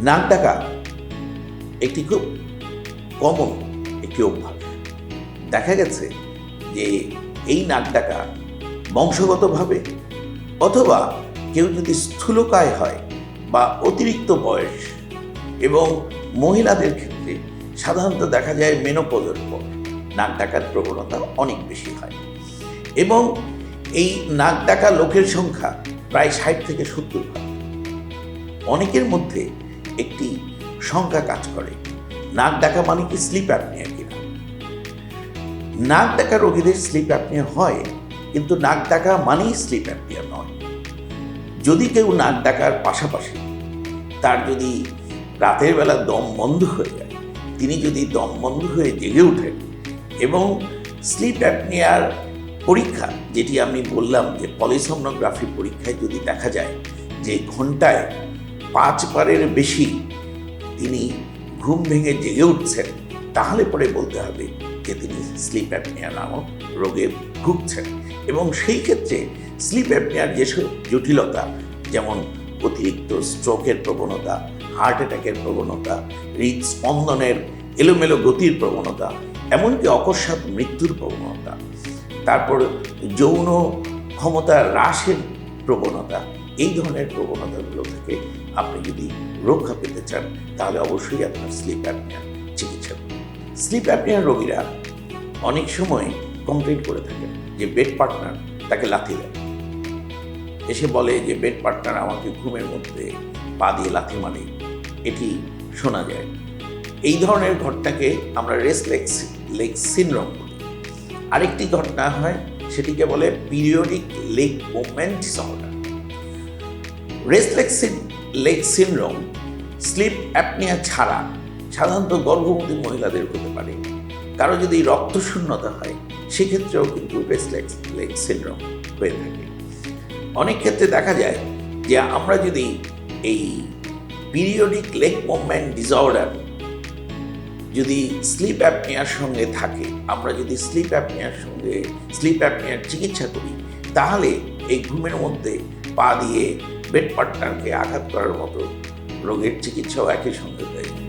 নাক ডাকা একটি খুব কমন একটি অভ্যাস। দেখা গেছে যে এই নাক ডাকা বংশগতভাবে অথবা কেউ যদি স্থূলকায় হয় বা অতিরিক্ত বয়স, এবং মহিলাদের ক্ষেত্রে সাধারণত দেখা যায় মেনোপজের পর নাক ডাকার প্রবণতা অনেক বেশি হয়। এবং এই নাক ডাকা লোকের সংখ্যা প্রায় 60 থেকে 70 ভাগ। অনেকের মধ্যে একটি শঙ্কা কাজ করে, নাক ডাকা মানে কি স্লিপ অ্যাপনিয়া কিনা। নাক ডাকা রোগীদের স্লিপ অ্যাপনিয়া হয়, কিন্তু নাক ডাকা মানেই স্লিপ অ্যাপনিয়া নয়। যদি কেউ নাক ডাকার পাশাপাশি তার যদি রাতের বেলা দম বন্ধ হয়ে যায়, তিনি যদি দম বন্ধ হয়ে জেগে ওঠেন এবং স্লিপ অ্যাপনিয়ার পরীক্ষা, যেটি আমি বললাম যে পলিসোমনোগ্রাফি পরীক্ষায় যদি দেখা যায় যে ঘন্টায় 5 বারের বেশি তিনি ঘুম ভেঙে জেগে উঠছেন, তাহলে পরে বলতে হবে যে তিনি স্লিপ অ্যাপনিয়া নামক রোগে ভুগছেন। এবং সেই ক্ষেত্রে স্লিপ অ্যাপনিয়ার যেসব জটিলতা, যেমন অতিরিক্ত স্ট্রোকের প্রবণতা, হার্ট অ্যাটাকের প্রবণতা, হৃদস্পন্দনের এলোমেলো গতির প্রবণতা, এমনকি অকস্মাৎ মৃত্যুর প্রবণতা, তারপর যৌন ক্ষমতা হ্রাসের প্রবণতা, এই ধরনের প্রবণতাগুলো থেকে আপনি যদি রক্ষা পেতে চান, তাহলে অবশ্যই আপনার স্লিপ অ্যাপনিয়ার চিকিৎসা করুন। স্লিপ অ্যাপনিয়ার রোগীরা অনেক সময় কমপ্লেন করে থাকেন যে বেড পার্টনার তাকে লাথি দেয়, এসে বলে যে বেড পার্টনার আমাকে ঘুমের মধ্যে পা দিয়ে লাথি মারে, এটি শোনা যায়। এই ধরনের ঘটনাকে আমরা রেস্টলেস লেগ সিনড্রোম বলি। আরেকটি ঘটনা হয়, সেটিকে বলে periodic leg movement disorder. Restless leg syndrome sleep apnea ছাড়া সাধারণত গর্ভবতী মহিলাদের হতে পারে। কারো যদি রক্তশূন্যতা হয়, সেক্ষেত্রেও কিন্তু রেস্টলেস লেগ সিনড্রোম হয়ে থাকে। অনেক ক্ষেত্রে দেখা যায় যে আমরা যদি এই পিরিয়ডিক লেগ মুভমেন্ট ডিসঅর্ডার যদি স্লিপ অ্যাপনিয়ার সঙ্গে থাকে, আমরা যদি স্লিপ অ্যাপনিয়ার চিকিৎসা করি, তাহলে এই ঘুমের মধ্যে পা দিয়ে বেড পার্টনারকে আঘাত করার মতো রোগের চিকিৎসাও একই সঙ্গে হয়ে যায়।